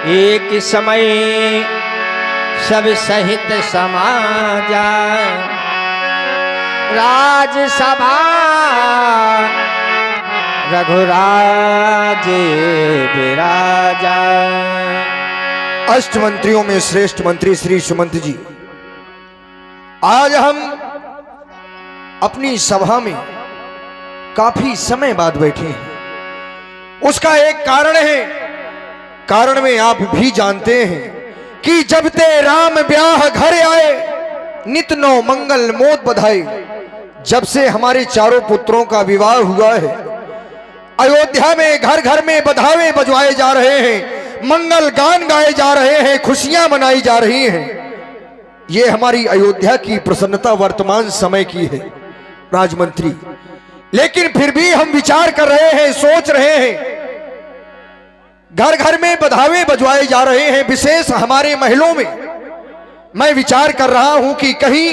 एक समय सब सहित समाजा राजसभा रघुराज विराजा। अष्ट मंत्रियों में श्रेष्ठ मंत्री श्री सुमंत जी, आज हम अपनी सभा में काफी समय बाद बैठे हैं। उसका एक कारण है, कारण में आप भी जानते हैं कि जब ते राम ब्याह घर आए, नित नौ मंगल मोद बधाई। जब से हमारे चारों पुत्रों का विवाह हुआ है, अयोध्या में घर घर में बधावे बजवाए जा रहे हैं, मंगल गान गाए जा रहे हैं, खुशियां मनाई जा रही हैं। ये हमारी अयोध्या की प्रसन्नता वर्तमान समय की है राजमंत्री। लेकिन फिर भी हम विचार कर रहे हैं, सोच रहे हैं, घर घर में बधावे बजवाए जा रहे हैं, विशेष हमारे महलों में। मैं विचार कर रहा हूं कि कहीं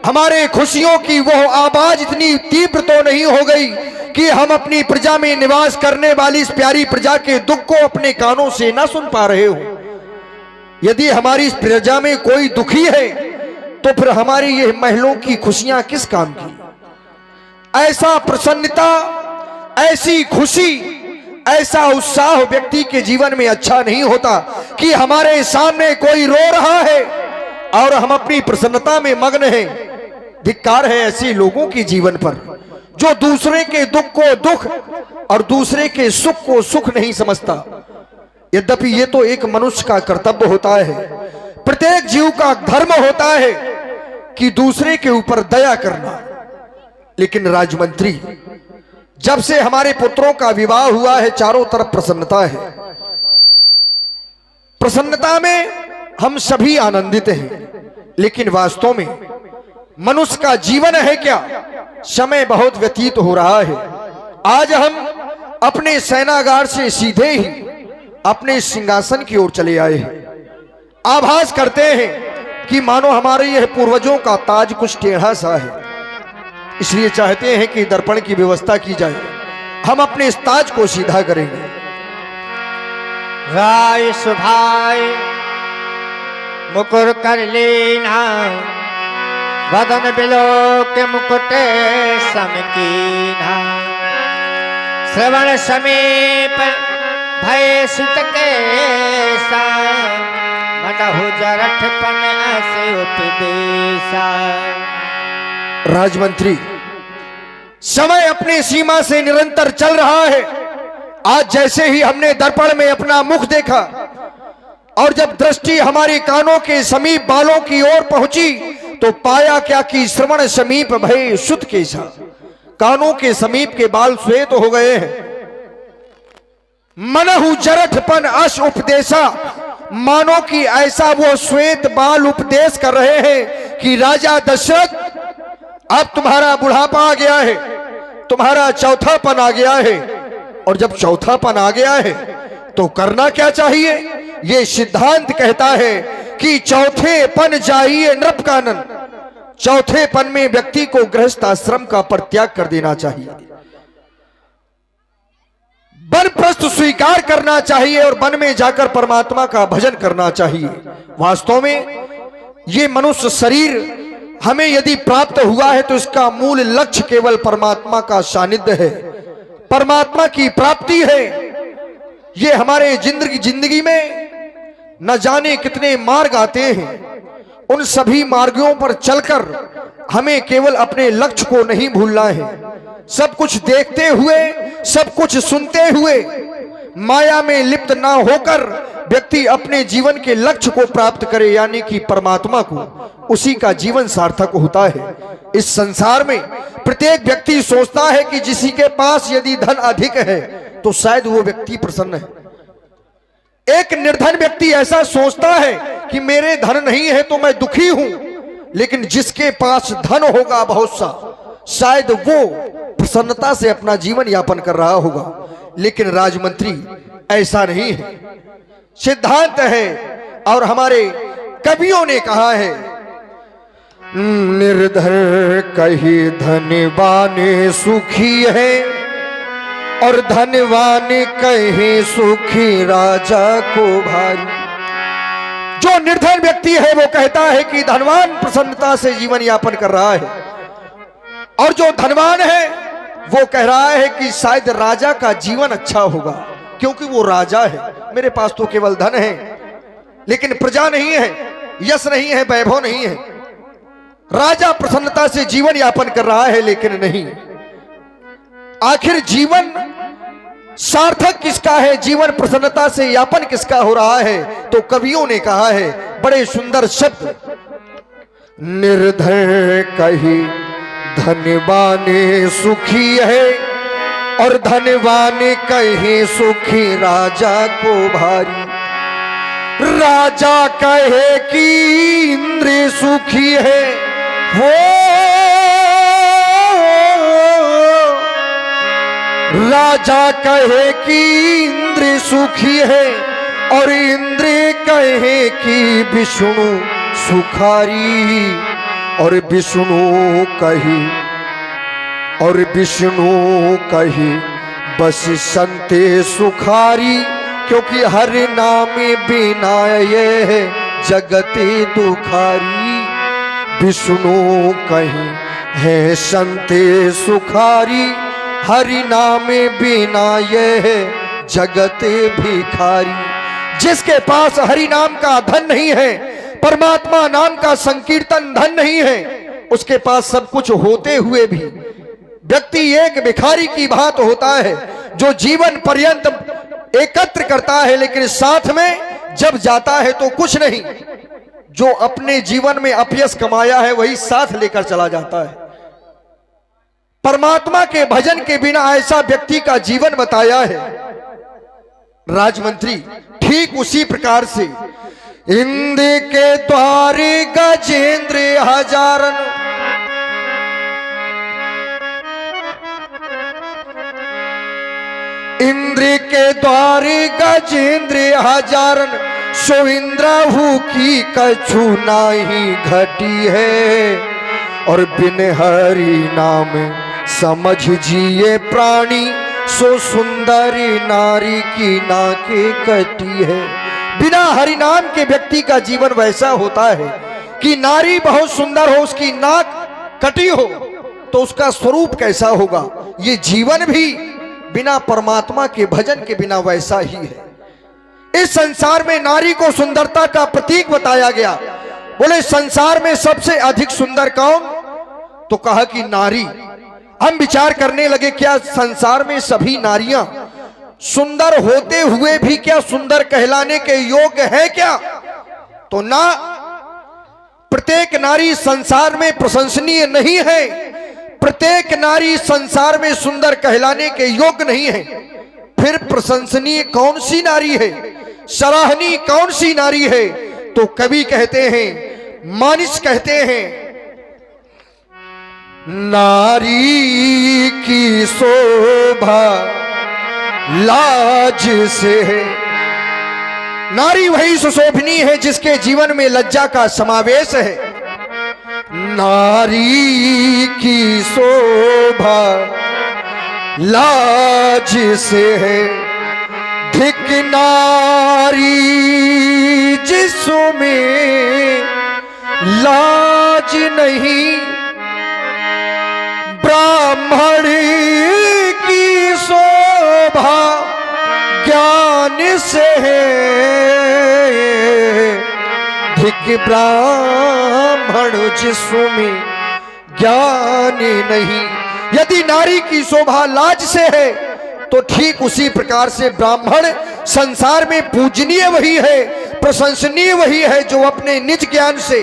हमारे खुशियों की वो आवाज इतनी तीव्र तो नहीं हो गई कि हम अपनी प्रजा में निवास करने वाली इस प्यारी प्रजा के दुख को अपने कानों से ना सुन पा रहे हो। यदि हमारी इस प्रजा में कोई दुखी है तो फिर हमारी ये महलों की खुशियां किस काम की। ऐसा प्रसन्नता, ऐसी खुशी, ऐसा उत्साह व्यक्ति के जीवन में अच्छा नहीं होता कि हमारे सामने कोई रो रहा है और हम अपनी प्रसन्नता में मग्न हैं। धिक्कार है ऐसे लोगों के जीवन पर जो दूसरे के दुख को दुख और दूसरे के सुख को सुख नहीं समझता। यद्यपि ये तो एक मनुष्य का कर्तव्य होता है, प्रत्येक जीव का धर्म होता है कि दूसरे के ऊपर दया करना। लेकिन राजमंत्री, जब से हमारे पुत्रों का विवाह हुआ है, चारों तरफ प्रसन्नता है। प्रसन्नता में हम सभी आनंदित हैं, लेकिन वास्तव में मनुष्य का जीवन है क्या? समय बहुत व्यतीत हो रहा है। आज हम अपने सेनागार से सीधे ही अपने सिंहासन की ओर चले आए हैं। आभास करते हैं कि मानो हमारे यह पूर्वजों का ताज कुछ टेढ़ा सा है, इसलिए चाहते हैं कि दर्पण की व्यवस्था की जाए, हम अपने इस ताज को सीधा करेंगे। राय सुभाय मुकुर कर लेना, वदन बिलो के मुकुट समकीना। श्रवण समीप भय सुत केसा, मनहु जरठपन ऐसे उपदेशा। राजमंत्री, समय अपनी सीमा से निरंतर चल रहा है। आज जैसे ही हमने दर्पण में अपना मुख देखा और जब दृष्टि हमारे कानों के समीप बालों की ओर पहुंची तो पाया क्या कि श्रवण समीप भय सुत केसा, कानों के समीप के बाल श्वेत हो गए हैं। मनहु जरठपन अश उपदेशा, मानो कि ऐसा वो श्वेत बाल उपदेश कर रहे हैं कि राजा दशरथ, अब तुम्हारा बुढ़ापा आ गया है, तुम्हारा चौथापन आ गया है। और जब चौथापन आ गया है तो करना क्या चाहिए? ये सिद्धांत कहता है कि चौथेपन जाइए नृप कानन। चौथेपन में व्यक्ति को गृहस्थ आश्रम का परित्याग कर देना चाहिए, वानप्रस्थ स्वीकार करना चाहिए और वन में जाकर परमात्मा का भजन करना चाहिए। वास्तव में ये मनुष्य शरीर हमें यदि प्राप्त हुआ है तो इसका मूल लक्ष्य केवल परमात्मा का सानिध्य है, परमात्मा की प्राप्ति है। ये हमारे जिंदगी में न जाने कितने मार्ग आते हैं, उन सभी मार्गों पर चलकर हमें केवल अपने लक्ष्य को नहीं भूलना है। सब कुछ देखते हुए, सब कुछ सुनते हुए, माया में लिप्त ना होकर व्यक्ति अपने जीवन के लक्ष्य को प्राप्त करे, यानी कि परमात्मा को, उसी का जीवन सार्थक होता है। इस संसार में प्रत्येक व्यक्ति सोचता है कि किसी के पास यदि धन अधिक है तो शायद वो व्यक्ति प्रसन्न है। एक निर्धन व्यक्ति ऐसा सोचता है कि मेरे धन नहीं है तो मैं दुखी हूं, लेकिन जिसके पास धन होगा बहुत सा, शायद वो प्रसन्नता से अपना जीवन यापन कर रहा होगा। लेकिन राजमंत्री, ऐसा नहीं है, सिद्धांत है। और हमारे कवियों ने कहा है, निर्धन कही धनवान सुखी है, और धनवान कहे सुखी राजा को भारी। जो निर्धन व्यक्ति है वो कहता है कि धनवान प्रसन्नता से जीवन यापन कर रहा है, और जो धनवान है वो कह रहा है कि शायद राजा का जीवन अच्छा होगा, क्योंकि वो राजा है। मेरे पास तो केवल धन है, लेकिन प्रजा नहीं है, यश नहीं है, वैभव नहीं है। राजा प्रसन्नता से जीवन यापन कर रहा है, लेकिन नहीं। आखिर जीवन सार्थक किसका है, जीवन प्रसन्नता से यापन किसका हो रहा है? तो कवियों ने कहा है बड़े सुंदर शब्द, निर्धन कही धनवान सुखी है, और धनवान कहे सुखी राजा को भारी। राजा कहे कि इंद्र सुखी है, वो राजा कहे कि इंद्र सुखी है, और इंद्र कहे कि विष्णु सुखारी, और विष्णु कही बस संते सुखारी, क्योंकि हर नाम बिना ये जगते दुखारी। विष्णु कहीं है संते सुखारी, हरि नाम बिना ये जगते भिखारी। जिसके पास हरि नाम का धन नहीं है, परमात्मा नाम का संकीर्तन धन नहीं है, उसके पास सब कुछ होते हुए भी व्यक्ति एक भिखारी की भांति होता है, जो जीवन पर्यंत एकत्र करता है, लेकिन साथ में जब जाता है तो कुछ नहीं। जो अपने जीवन में अपयश कमाया है वही साथ लेकर चला जाता है। परमात्मा के भजन के बिना ऐसा व्यक्ति का जीवन बताया है राजमंत्री। ठीक उसी प्रकार से इंद्र के द्वार गजेंद्र हजारन, इंद्र के द्वार गजेंद्र हजारन, सो इंद्रहु की कछु नाही घटी है, और बिन हरि नाम समझ जिए प्राणी, सो सुंदरी नारी की नाके कटी है। बिना हरि नाम के व्यक्ति का जीवन वैसा होता है कि नारी बहुत सुंदर हो, उसकी नाक कटी हो, तो उसका स्वरूप कैसा होगा? ये जीवन भी बिना परमात्मा के भजन के बिना वैसा ही है। इस संसार में नारी को सुंदरता का प्रतीक बताया गया। बोले संसार में सबसे अधिक सुंदर कौन? तो कहा कि नारी। हम विचार करने लगे, क्या संसार में सभी नारियां सुंदर होते हुए भी क्या सुंदर कहलाने के योग्य है क्या? तो ना, प्रत्येक नारी संसार में प्रशंसनीय नहीं है, प्रत्येक नारी संसार में सुंदर कहलाने के योग्य नहीं है। फिर प्रशंसनीय कौन सी नारी है, सराहनीय कौन सी नारी है? तो कवि कहते हैं, मानिस कहते हैं, नारी की शोभा लाज से है। नारी वही सुशोभनीय है जिसके जीवन में लज्जा का समावेश है। नारी की शोभा लाज से है, धिक नारी जिसमें लाज नहीं, ब्राह्मण की शोभा ज्ञान से है, धिक ब्राह्मण जिसमें ज्ञान नहीं। यदि नारी की शोभा लाज से है तो ठीक उसी प्रकार से ब्राह्मण संसार में पूजनीय वही है, प्रशंसनीय वही है जो अपने निज ज्ञान से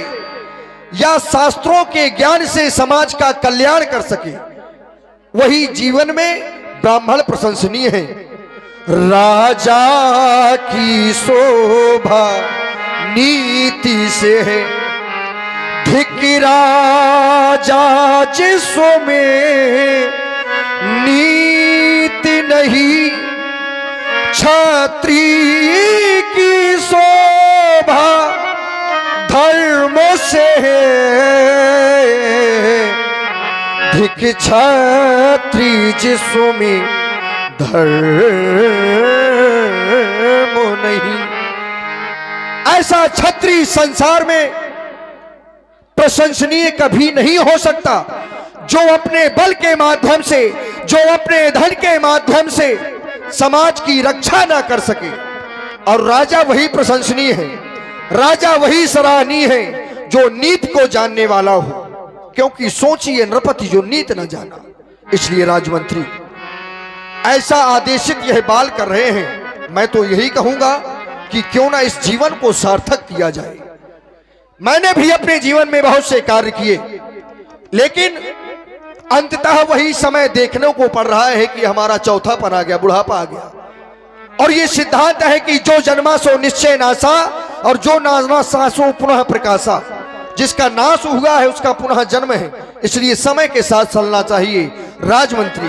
या शास्त्रों के ज्ञान से समाज का कल्याण कर सके। वही जीवन में ब्राह्मण प्रशंसनीय है। राजा की शोभा नीति से है, धिक राजा जिसमें नीति नहीं, क्षत्रिय की शोभा धर्म से है, धिक क्षत्रिय जिसमें धर्म नहीं। ऐसा क्षत्रिय संसार में प्रशंसनीय कभी नहीं हो सकता जो अपने बल के माध्यम से, जो अपने धन के माध्यम से समाज की रक्षा ना कर सके। और राजा वही प्रशंसनीय है, राजा वही सराहनीय है जो नीति को जानने वाला हो, क्योंकि सोचिए नृपति जो नीति न जाना। इसलिए राजमंत्री ऐसा आदेशित यह बाल कर रहे हैं, मैं तो यही कहूंगा कि क्यों ना इस जीवन को सार्थक किया जाए। मैंने भी अपने जीवन में बहुत से कार्य किए, लेकिन अंततः वही समय देखने को पड़ रहा है कि हमारा चौथापन आ गया, बुढ़ापा आ गया। और ये सिद्धांत है कि जो जन्मा सो निश्चय नासा और जो नासा सो पुनः प्रकाशा। जिसका नाश हुआ है उसका पुनः जन्म है, इसलिए समय के साथ चलना चाहिए। राजमंत्री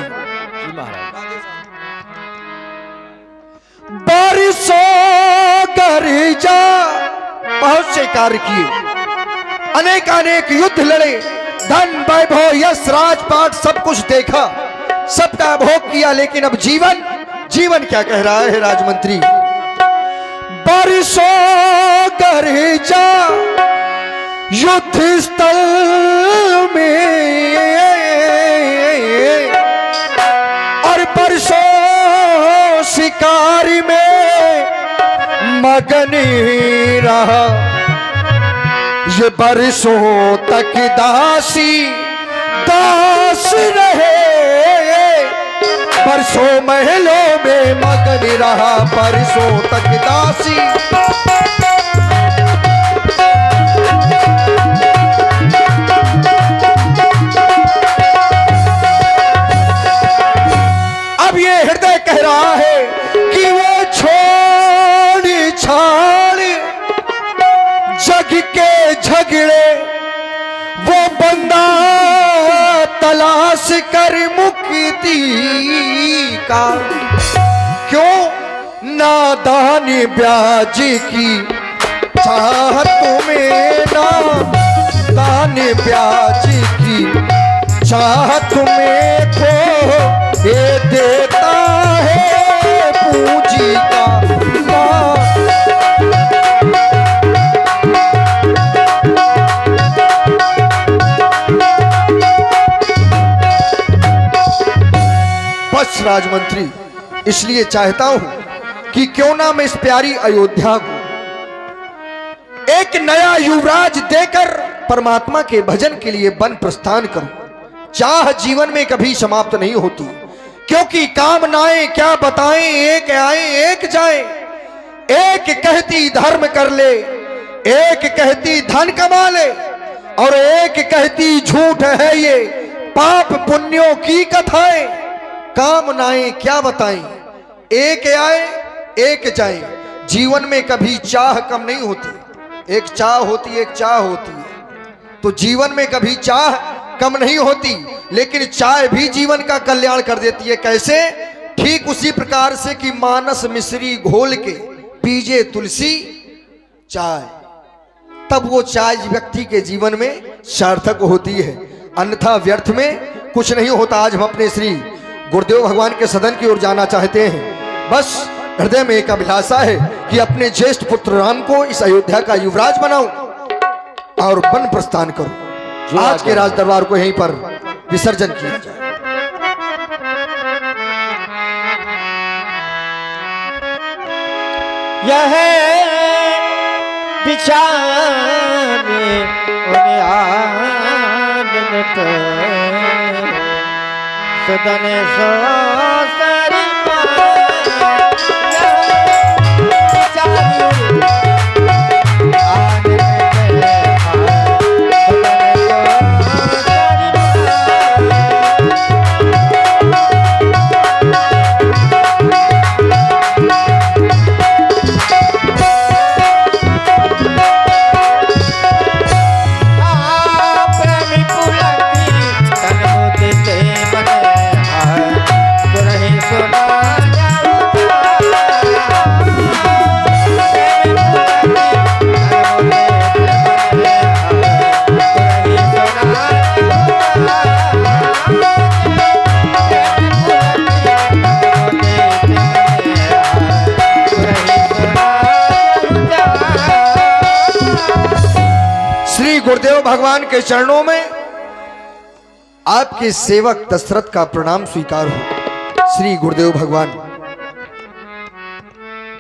बारिशों गरजा, बहुत से कार्य किए, अनेक अनेक युद्ध लड़े, धन वैभव यश राजपाट सब कुछ देखा, सबका भोग किया, लेकिन अब जीवन क्या कह रहा है राजमंत्री? बारिशों गरजा युद्ध स्थल में और बरसों शिकार में मगन रहा। ये बरसों तक दासी दास रहे, बरसों महलों में मगन रहा, बरसों तक दासी। अब ये हृदय कह रहा है कि वो छोड़ छाड़ जग के झगड़े, वो बंदा तलाश कर मुक्ति का। क्यों नादान ब्याज की चाहत में, नादान ब्याज की चाहत में खो ये देता है पूंजी का। बस राजमंत्री, इसलिए चाहता हूं कि क्यों ना मैं इस प्यारी अयोध्या को एक नया युवराज देकर परमात्मा के भजन के लिए वन प्रस्थान करूं। चाह जीवन में कभी समाप्त नहीं होती, क्योंकि कामनाएं क्या बताएं, एक आए एक जाए। एक कहती धर्म कर ले, एक कहती धन कमा ले, और एक कहती झूठ है ये पाप पुण्यों की कथाएं। कामनाएं क्या बताएं, एक आए एक जाए। जीवन में कभी चाह कम नहीं होती, एक चाह होती है, एक चाह होती है। तो जीवन में कभी चाह कम नहीं होती, लेकिन चाय भी जीवन का कल्याण कर देती है। कैसे? ठीक उसी प्रकार से कि मानस मिश्री घोल के पीजे तुलसी चाय, तब वो चाय व्यक्ति के जीवन में सार्थक होती है, अन्यथा व्यर्थ में कुछ नहीं होता। आज हम अपने श्री गुरुदेव भगवान के सदन की ओर जाना चाहते हैं। बस हृदय में एक अभिलाषा है कि अपने ज्येष्ठ पुत्र राम को इस अयोध्या का युवराज बनाऊं और वन प्रस्थान करूं। आज के राज दरबार को यहीं पर विसर्जन किया जाए। यह विचार उन्हें आनंद सदन सो सरी प्रेमी पुलकी तन मुदिते मन गुरुदेव भगवान के चरणों में आपके सेवक दशरथ का प्रणाम स्वीकार हो। श्री गुरुदेव भगवान,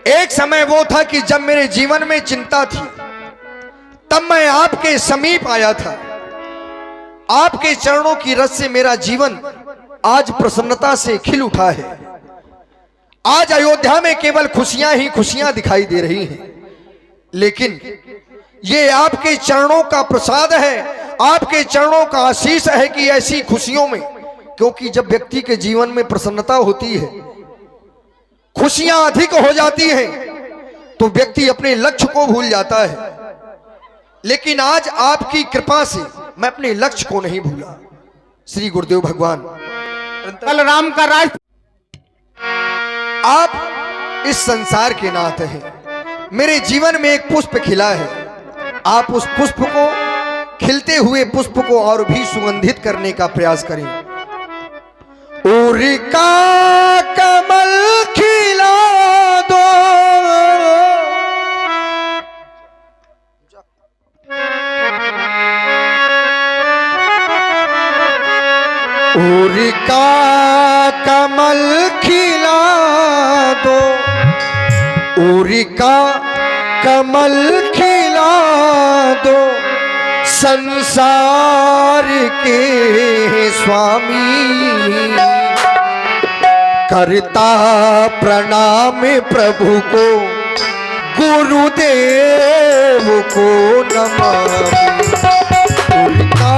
एक समय वो था कि जब मेरे जीवन में चिंता थी, तब मैं आपके समीप आया था। आपके चरणों की रस से मेरा जीवन आज प्रसन्नता से खिल उठा है। आज अयोध्या में केवल खुशियां ही खुशियां दिखाई दे रही हैं, लेकिन ये आपके चरणों का प्रसाद है, आपके चरणों का आशीष है कि ऐसी खुशियों में, क्योंकि जब व्यक्ति के जीवन में प्रसन्नता होती है, खुशियां अधिक हो जाती हैं, तो व्यक्ति अपने लक्ष्य को भूल जाता है। लेकिन आज आपकी कृपा से मैं अपने लक्ष्य को नहीं भूला। श्री गुरुदेव भगवान, कल राम का राज, आप इस संसार के नाथ हैं। मेरे जीवन में एक पुष्प खिला है, आप उस पुष्प को, खिलते हुए पुष्प को और भी सुगंधित करने का प्रयास करें। उरिका कमल खिला दो, उरिका कमल खिला दो, उरिका कमल खिला दो, संसार के स्वामी। करता प्रणाम प्रभु को, गुरुदेव को नमामि। उरिका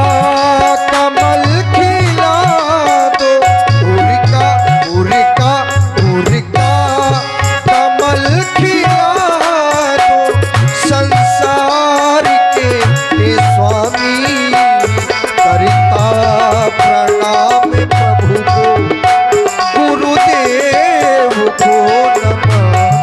कमल खिला दो, उरिका उरिका उरिका कमल खिला दो, संसार के स्वामी। करता प्रणाम प्रभु को, गुरुदेव को नमामि।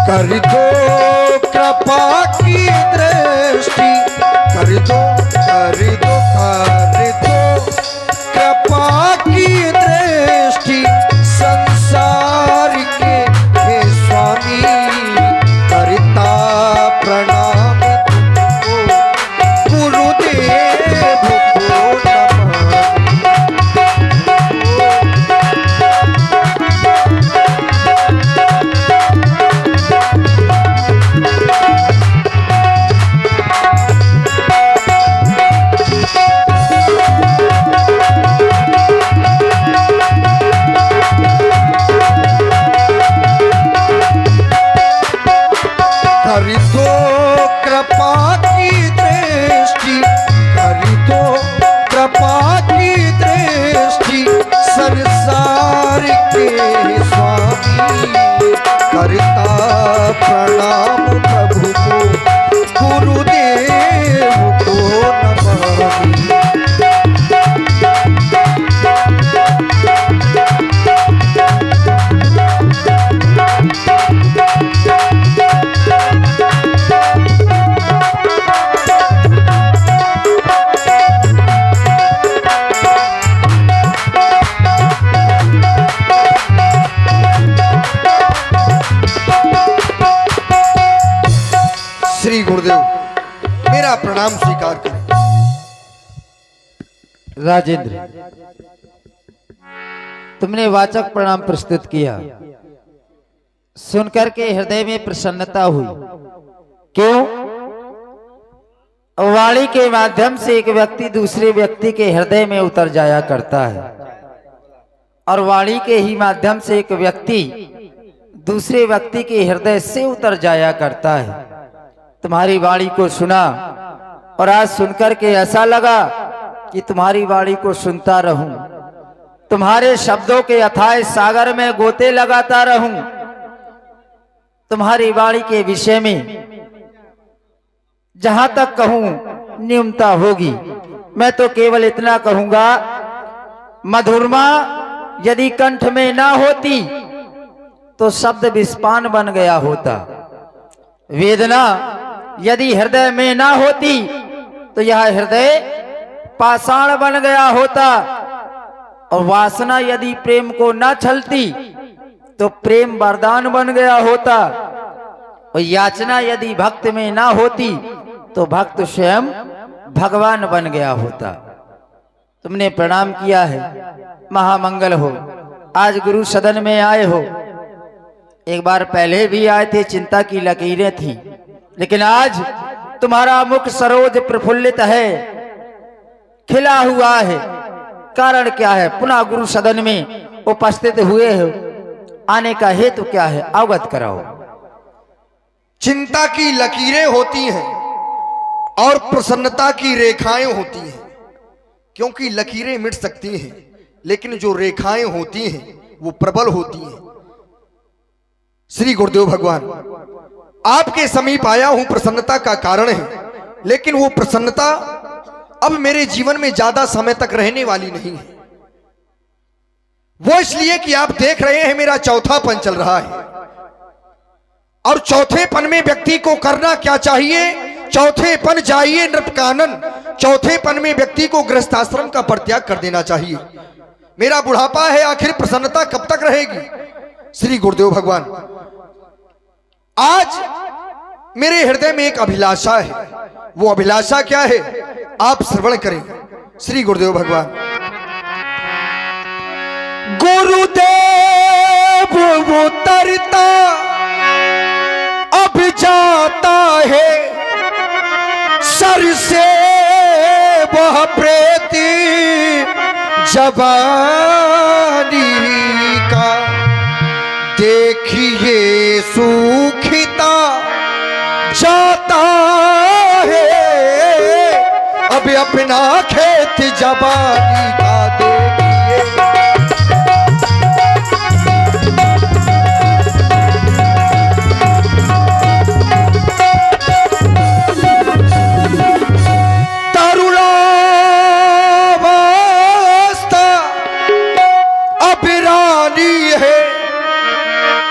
कर दो कृपा की दृष्टि, कर दो कर दो कर दो कृपा की दृष्टि, संसार के हे स्वामी। करता प्रणाम तुमको, गुरुदेव को नमामि। कर दो कृपा की दृष्टि, कर दो कृपा की दृष्टि, संसार के स्वामी। करता प्रणाम प्रभु को, गुरुदेव को नमामि। श्री गुरुदेव, मेरा प्रणाम स्वीकार करें। राजेंद्र, तुमने वाचक प्रणाम प्रस्तुत किया, सुनकर के हृदय में प्रसन्नता हुई। क्यों? वाणी के माध्यम से एक व्यक्ति दूसरे व्यक्ति के हृदय में उतर जाया करता है और वाणी के ही माध्यम से एक व्यक्ति दूसरे व्यक्ति के हृदय से उतर जाया करता है। तुम्हारी वाणी को सुना और आज सुनकर के ऐसा लगा कि तुम्हारी वाणी को सुनता रहूं, तुम्हारे शब्दों के अथाह सागर में गोते लगाता रहूं, तुम्हारी वाणी के विषय में जहां तक कहूं न्यूनता होगी। मैं तो केवल इतना कहूंगा, मधुरमा यदि कंठ में ना होती तो शब्द विस्पान बन गया होता, वेदना यदि हृदय में ना होती तो यह हृदय पाषाण बन गया होता, और वासना यदि प्रेम को ना छलती तो प्रेम वरदान बन गया होता, और याचना यदि भक्त में ना होती तो भक्त स्वयं भगवान बन गया होता। तुमने प्रणाम किया है, महामंगल हो। आज गुरु सदन में आए हो, एक बार पहले भी आए थे, चिंता की लकीरें थी, लेकिन आज तुम्हारा मुख सरोज प्रफुल्लित है, खिला हुआ है। कारण क्या है? पुनः गुरु सदन में उपस्थित हुए हो, आने का हेतु क्या है? अवगत कराओ। चिंता की लकीरें होती हैं और प्रसन्नता की रेखाएं होती हैं, क्योंकि लकीरें मिट सकती हैं लेकिन जो रेखाएं होती हैं वो प्रबल होती हैं। श्री गुरुदेव भगवान, आपके समीप आया हूं, प्रसन्नता का कारण है, लेकिन वो प्रसन्नता अब मेरे जीवन में ज्यादा समय तक रहने वाली नहीं है। वो इसलिए कि आप देख रहे हैं मेरा चौथापन चल रहा है, और चौथेपन में व्यक्ति को करना क्या चाहिए? चौथेपन जाइए नृपकानन, चौथेपन में व्यक्ति को गृहस्थाश्रम का परित्याग कर देना चाहिए। मेरा बुढ़ापा है, आखिर प्रसन्नता कब तक रहेगी? श्री गुरुदेव भगवान, आज मेरे हृदय में एक अभिलाषा है। वो अभिलाषा क्या है? आप श्रवण करें। श्री गुरुदेव भगवान, गुरुदेव उतरता अब जाता है सर से वह प्रेती जवानी का, देखिए सूखता जाता है अब अपना खेत जवानी का। देखिए तरुणावस्था अब रानी है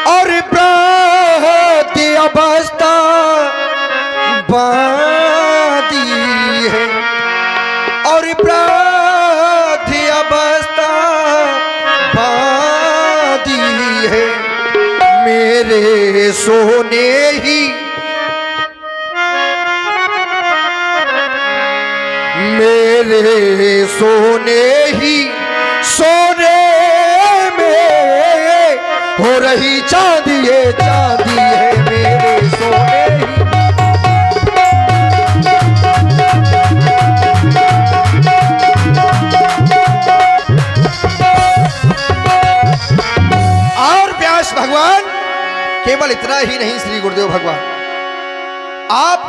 और ब्राह्दी अवस्था बादी है, और ब्राह्दी अवस्था बादी है। मेरे सोने ही मेरे सोने ही सोने में हो रही चांदी, ये चांदी है मेरे सोने ही। और व्यास भगवान केवल इतना ही नहीं, श्री गुरुदेव भगवान, आप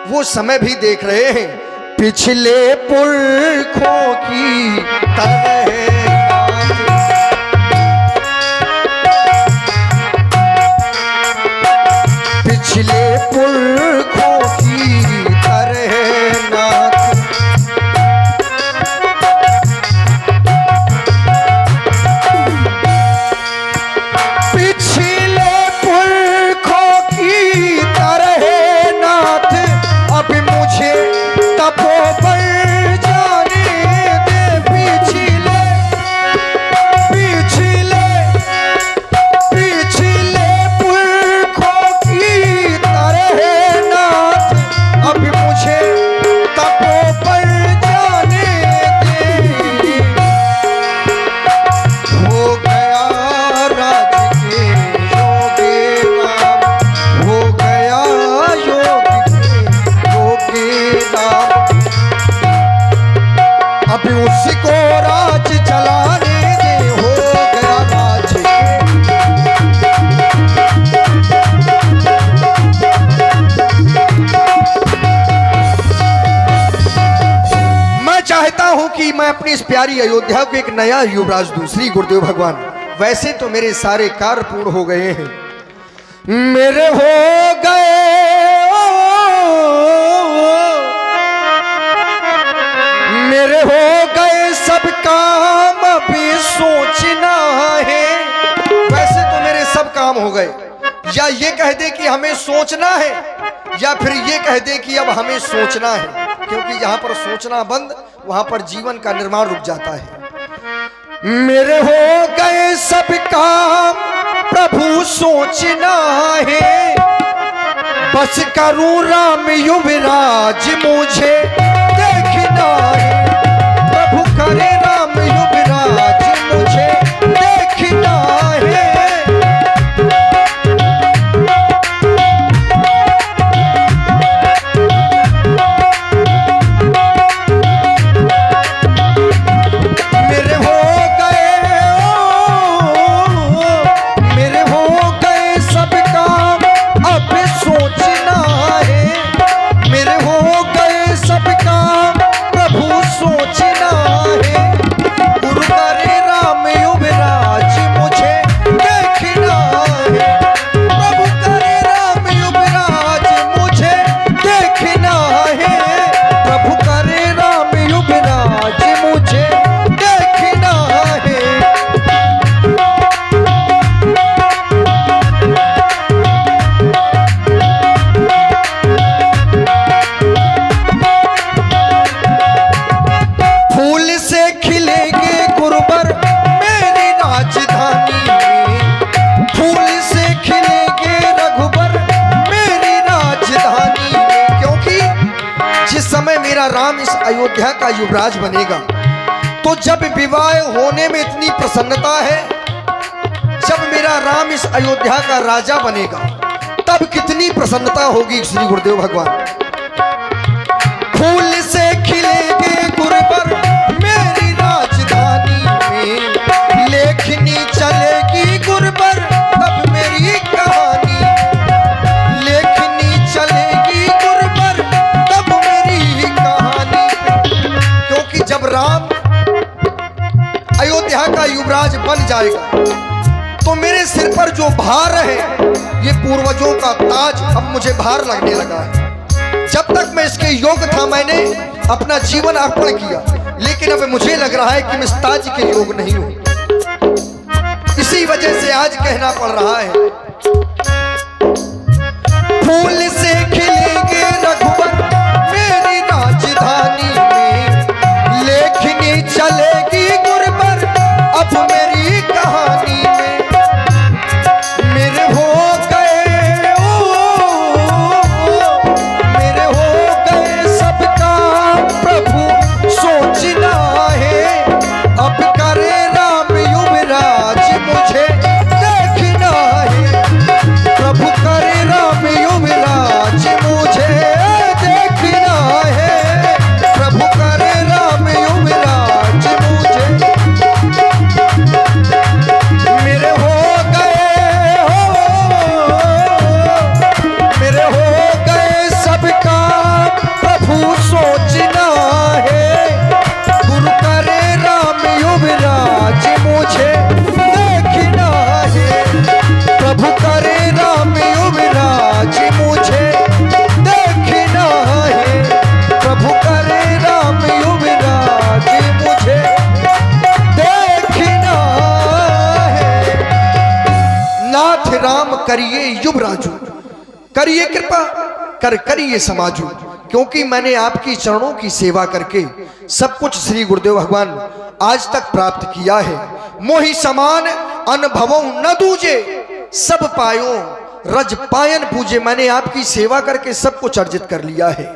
वो समय भी देख रहे हैं पिछले पुरखों की तरह, पिछले पुरखों की तरह नाथ, पिछले पुरखों की तरह नाथ, अब मुझे तपोवन जाने दे। पिछले अपनी इस प्यारी अयोध्या को एक नया युवराज दूं श्री गुरुदेव भगवान। वैसे तो मेरे सारे कार्य पूर्ण हो गए हैं, मेरे हो गए, मेरे हो गए सब काम, अभी सोचना है। वैसे तो मेरे सब काम हो गए, या ये कह दे कि हमें सोचना है, या फिर ये कह दे कि अब हमें सोचना है, क्योंकि जहां पर सोचना बंद वहां पर जीवन का निर्माण रुक जाता है। मेरे हो गए सब काम, प्रभु सोचना है, बस करूं राम युवराज मुझे देखना है। प्रभु करे राम युवराज मुझे देखना है। राम इस अयोध्या का युवराज बनेगा तो जब विवाह होने में इतनी प्रसन्नता है, जब मेरा राम इस अयोध्या का राजा बनेगा तब कितनी प्रसन्नता होगी श्री गुरुदेव भगवान। फूल से खिलेंगे गुरुवर मेरी राजधानी में, लेखनी चलेगी गुरुवर तब मेरी कहानी, लेखनी चलेगी गुरुवर तब मेरी कहानी। क्योंकि जब राम अयोध्या का युवराज बन जाएगा तो मेरे सिर पर जो भार है, ये पूर्वजों का ताज अब मुझे भार लगने लगा है। जब तक मैं इसके योग्य था मैंने अपना जीवन अर्पण किया, लेकिन अब मुझे लग रहा है कि मैं इस ताज के योग्य नहीं हूं। इसी वजह से आज कहना पड़ रहा है, फूल से खिलेंगे रघुवर मेरी राजधानी में, लेखनी चलेगी गुरुवर अब मेरी कहानी में। मेरे हो गए मेरे हो गए सबका प्रभु सोचना है, अब करे राम युवराज मुझे देखना है। प्रभु करे राम युवराज मुझे देखना है, प्रभु करे राम युवराज मुझे। मेरे हो गए मेरे हो गए सबका प्रभु सोचना है, गुरु करे राम युवराज मुझे देखना है। प्रभु करे राम युवराज मुझे देखना है, प्रभु करे राम युवराज मुझे देखना है। नाथ राम करिए युवराजू, करिए कृपा करिए समाजू, क्योंकि मैंने आपकी चरणों की सेवा करके सब कुछ श्री गुरुदेव भगवान आज तक प्राप्त किया है। मोहि समान अनुभवों न दूजे, सब पायो रज पायन पूजे। मैंने आपकी सेवा करके सब कुछ अर्जित कर लिया है।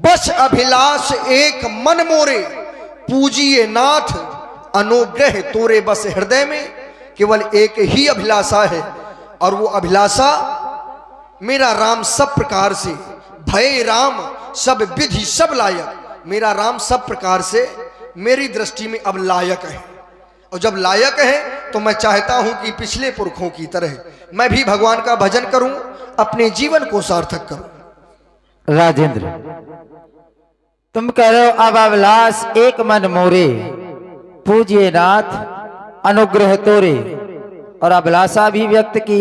बस अभिलाष एक मन मोरे, पूजिए नाथ अनुग्रह तोरे। बस हृदय में केवल एक ही अभिलाषा है, और वो अभिलाषा मेरा राम सब प्रकार से, भय राम सब विधि सब लायक। मेरा राम सब प्रकार से मेरी दृष्टि में अब लायक है, और जब लायक है तो मैं चाहता हूं कि पिछले पुरखों की तरह मैं भी भगवान का भजन करूं, अपने जीवन को सार्थक करूं। राजेंद्र, तुम कह रहे हो अब अभिलाष एक मन मोरे, पूज्य नाथ अनुग्रह तोरे। और अभिलाषा भी व्यक्त की,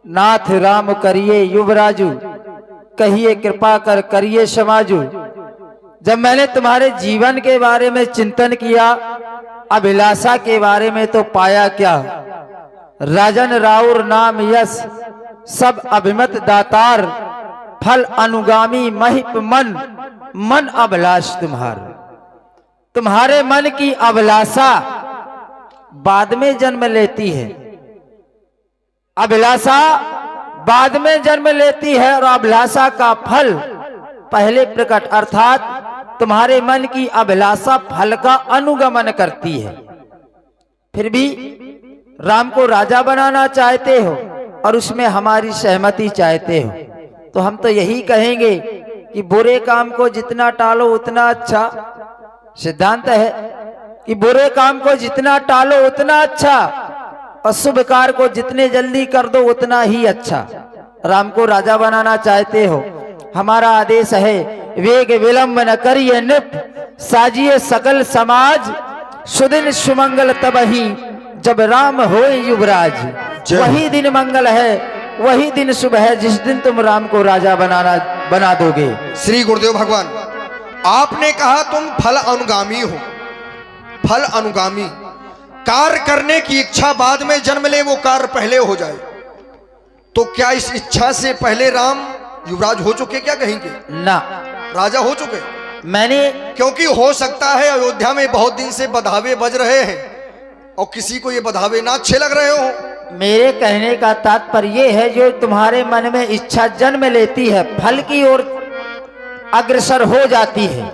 नाथ राम करिए युवराजू, कहिए कृपा कर करिए समाजू। जब मैंने तुम्हारे जीवन के बारे में चिंतन किया, अभिलाषा के बारे में तो पाया क्या, राजन राउर नाम यश सब अभिमत दातार, फल अनुगामी महिप मन, मन अभिलाष तुम्हारे मन की अभिलाषा बाद में जन्म लेती है, अभिलाषा बाद में जन्म लेती है और अभिलाषा का फल पहले प्रकट, अर्थात तुम्हारे मन की अभिलाषा फल का अनुगमन करती है। फिर भी राम को राजा बनाना चाहते हो और उसमें हमारी सहमति चाहते हो, तो हम तो यही कहेंगे कि बुरे काम को जितना टालो उतना अच्छा। सिद्धांत है कि बुरे काम को जितना टालो उतना अच्छा और शुभ कार्य को जितने जल्दी कर दो उतना ही अच्छा। राम को राजा बनाना चाहते हो, हमारा आदेश है वेग विलंब न करिए निप, साजिए सकल समाज, सुदिन सुमंगल तबही जब राम होए युवराज। वही दिन मंगल है, वही दिन शुभ है जिस दिन तुम राम को राजा बना दोगे। श्री गुरुदेव भगवान, आपने कहा तुम फल अनुगामी हो। फल अनुगामी, कार्य करने की इच्छा बाद में जन्म ले, वो कार्य पहले हो जाए। तो क्या इस इच्छा से पहले राम युवराज हो चुके, क्या कहेंगे? ना, राजा हो चुके। मैंने, क्योंकि हो सकता है अयोध्या में बहुत दिन से बधावे बज रहे हैं और किसी को ये बधावे ना अच्छे लग रहे हो। मेरे कहने का तात्पर्य ये है, जो तुम्हारे मन में इच्छा जन्म लेती है फल की ओर अग्रसर हो जाती है,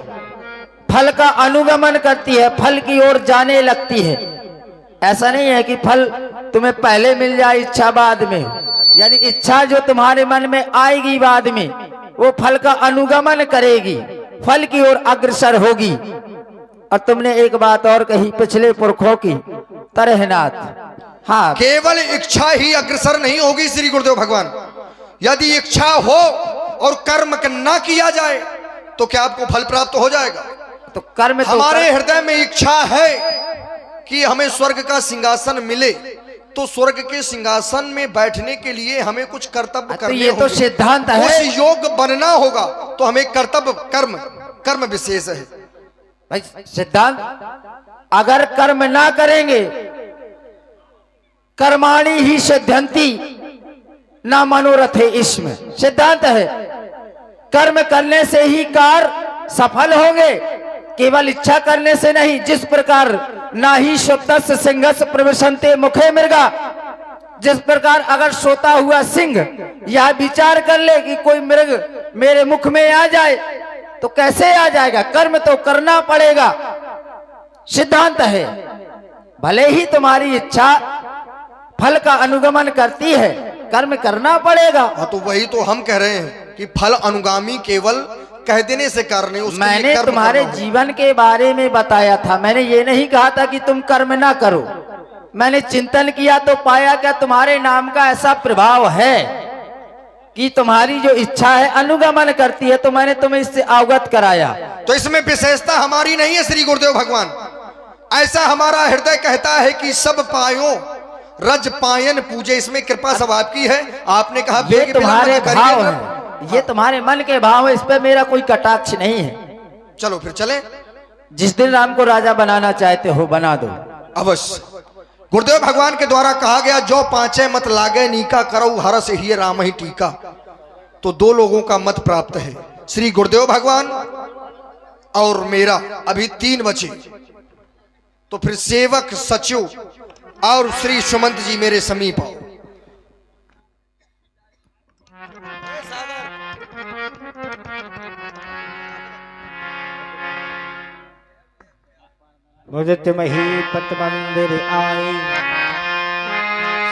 फल का अनुगमन करती है, फल की ओर जाने लगती है। ऐसा नहीं है कि फल तुम्हें पहले मिल जाए इच्छा बाद में, यानी इच्छा जो तुम्हारे मन में आएगी बाद में वो फल का अनुगमन करेगी, फल की ओर अग्रसर होगी। और तुमने एक बात और कही पिछले पुरखों की तरहनाथ, हाँ, केवल इच्छा ही अग्रसर नहीं होगी श्री गुरुदेव भगवान। यदि इच्छा हो और कर्म ना किया जाए तो क्या आपको फल प्राप्त हो जाएगा? तो कर्म तो हमारे हृदय में इच्छा है कि हमें स्वर्ग का सिंहासन मिले, तो स्वर्ग के सिंहासन में बैठने के लिए हमें कुछ कर्तव्य करने ये तो सिद्धांत है, उस योग बनना होगा। तो हमें कर्तव्य कर्म विशेष है भाई। सिद्धांत, अगर कर्म ना करेंगे, कर्माणि ही सिद्ध्यंति ना मनोरथ है, इसमें सिद्धांत है। कर्म करने से ही कार्य सफल होंगे, केवल इच्छा करने से नहीं। जिस प्रकार ना ही स्वतः सिंहस प्रविशन्ते मुखे मृगा, जिस प्रकार अगर सोता हुआ सिंह यह विचार कर ले कि कोई मृग मेरे मुख में आ जाए तो कैसे आ जाएगा, कर्म तो करना पड़ेगा। सिद्धांत है, भले ही तुम्हारी इच्छा फल का अनुगमन करती है, कर्म करना पड़ेगा। हाँ, तो वही तो हम कह रहे हैं कि फल अनुगामी केवल कह देने से कार्य नहीं, उसके लिए मैंने तुम्हारे जीवन के बारे में बताया था, मैंने ये नहीं कहा था कि तुम कर्म ना करो। मैंने चिंतन किया तो पाया क्या तुम्हारे नाम का ऐसा प्रभाव है कि तुम्हारी जो इच्छा है अनुगमन करती है, तो मैंने तुम्हें इससे अवगत कराया। तो इसमें विशेषता हमारी नहीं है श्री गुरुदेव भगवान। ऐसा हमारा हृदय कहता है कि सब पायो रज पायन पूजे, इसमें कृपा सब आपकी है। आपने कहा ये तुम्हारे भाव है, ये तुम्हारे मन के भाव है, इस पे मेरा कोई कटाक्ष नहीं है। चलो फिर चलें। जिस दिन राम को राजा बनाना चाहते हो बना दो। अवश्य। गुरुदेव भगवान के द्वारा कहा गया, जो पांचे मत लागे नीका करऊ हरस ही राम ही टीका। तो दो लोगों का मत प्राप्त है, श्री गुरुदेव भगवान और मेरा। अभी 3 बचे, तो फिर सेवक सचिव और श्री सुमंत जी मेरे समीप आओ। मुदित महीपत मंदिर आए,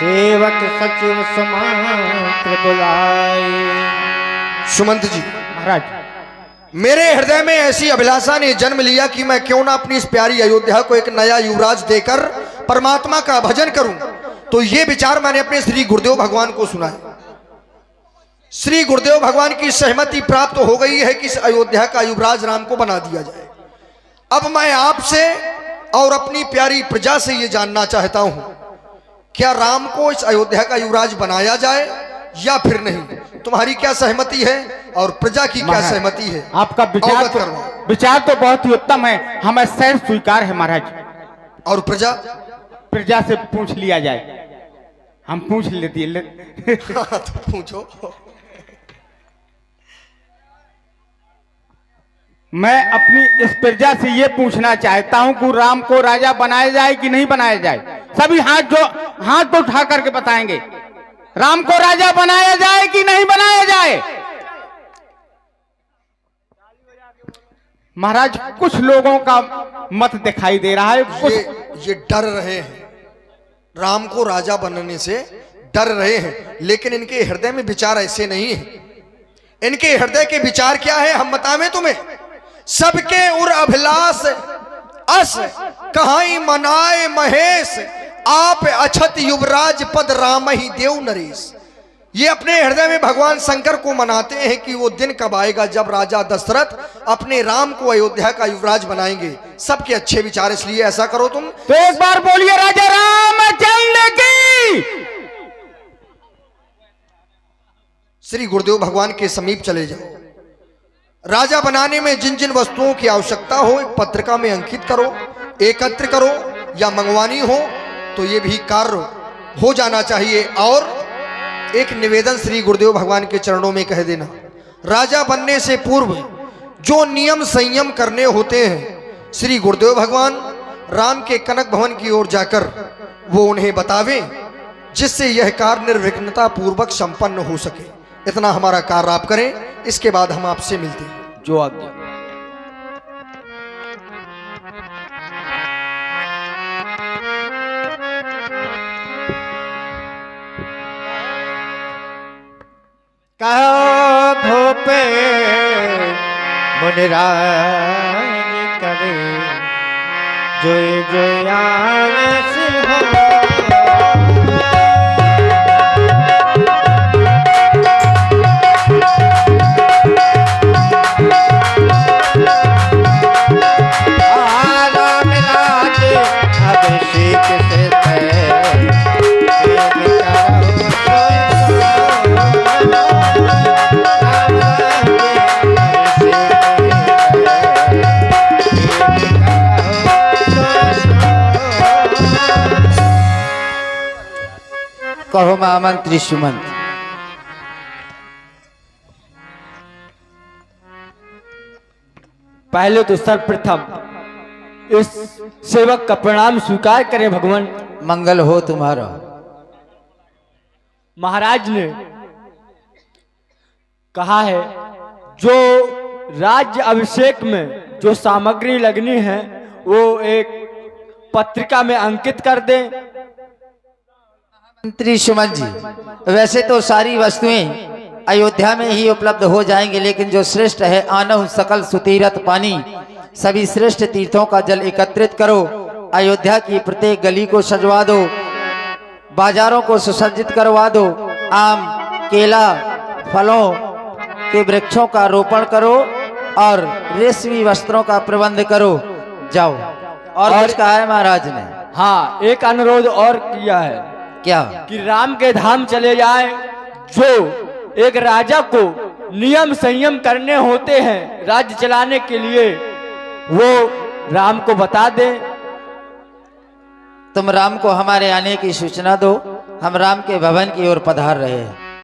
सेवक सचिव सुमंत्र बुलाए। सुमंत जी महाराज, मेरे हृदय में ऐसी अभिलाषा ने जन्म लिया कि मैं क्यों ना अपनी इस प्यारी अयोध्या को एक नया युवराज देकर परमात्मा का भजन करूं। तो ये विचार मैंने अपने श्री गुरुदेव भगवान को सुनाया। श्री गुरुदेव भगवान की सहमति प्राप्त हो गई है कि इस अयोध्या का युवराज राम को बना दिया जाए। अब मैं आपसे और अपनी प्यारी प्रजा से ये जानना चाहता हूं, क्या राम को इस अयोध्या का युवराज बनाया जाए या फिर नहीं? तुम्हारी क्या सहमति है और प्रजा की क्या सहमति है? आपका विचार तो बहुत ही उत्तम है, हमें सैर स्वीकार है महाराज। और प्रजा से पूछ लिया जाए, हम पूछ लेती तो पूछो। मैं अपनी इस प्रजा से ये पूछना चाहता हूं कि राम को राजा बनाया जाए कि नहीं बनाया जाए। सभी हाथ उठा करके बताएंगे, राम को राजा बनाया जाए कि नहीं बनाया जाए। महाराज कुछ लोगों का मत दिखाई दे रहा है, ये डर रहे हैं, राम को राजा बनने से डर रहे हैं, लेकिन इनके हृदय में विचार ऐसे नहीं है। इनके हृदय के विचार क्या है हम बतावें तुम्हें? सबके उर अभिलाष अस कहाई मनाए महेश, आप अछत युवराज पद राम ही देव नरेश। ये अपने हृदय में भगवान शंकर को मनाते हैं कि वो दिन कब आएगा जब राजा दशरथ अपने राम को अयोध्या का युवराज बनाएंगे। सबके अच्छे विचार, इसलिए ऐसा करो तुम तो एक बार बोलिए राजा रामचंद्र की। श्री गुरुदेव भगवान के समीप चले जाओ। राजा बनाने में जिन जिन वस्तुओं की आवश्यकता हो एक पत्रिका में अंकित करो, एकत्र करो, या मंगवानी हो तो ये भी कार्य हो जाना चाहिए। और एक निवेदन श्री गुरुदेव भगवान के चरणों में कह देना, राजा बनने से पूर्व जो नियम संयम करने होते हैं श्री गुरुदेव भगवान राम के कनक भवन की ओर जाकर वो उन्हें बतावें, जिससे यह कार्य निर्विघ्नता पूर्वक संपन्न हो सके। इतना हमारा कार्य आप करें, इसके बाद हम आपसे मिलते हैं। जो आज्ञा। कहो भूपे मुनिराज करे, जोय जोय आलस हो। कहो महामंत्री सुमंत। पहले तो सर्वप्रथम इस सेवक का प्रणाम स्वीकार करें भगवान। मंगल हो तुम्हारा। महाराज ने कहा है जो राज्य अभिषेक में जो सामग्री लगनी है वो एक पत्रिका में अंकित कर दें। मंत्री सुमन जी, वैसे तो सारी वस्तुएं अयोध्या में ही उपलब्ध हो जाएंगे, लेकिन जो श्रेष्ठ है आनहु सकल सुतीरथ पानी, सभी श्रेष्ठ तीर्थों का जल एकत्रित करो। अयोध्या की प्रत्येक गली को सजवा दो, बाजारों को सुसज्जित करवा दो, आम केला फलों के वृक्षों का रोपण करो और रेशमी वस्त्रों का प्रबंध करो। जाओ। और कुछ कहा है महाराज ने? हाँ, एक अनुरोध और किया है। क्या? कि राम के धाम चले जाए। जो एक राजा को नियम संयम करने होते हैं राज्य चलाने के लिए, वो राम को बता दें। तुम राम को हमारे आने की सूचना दो, हम राम के भवन की ओर पधार रहे हैं।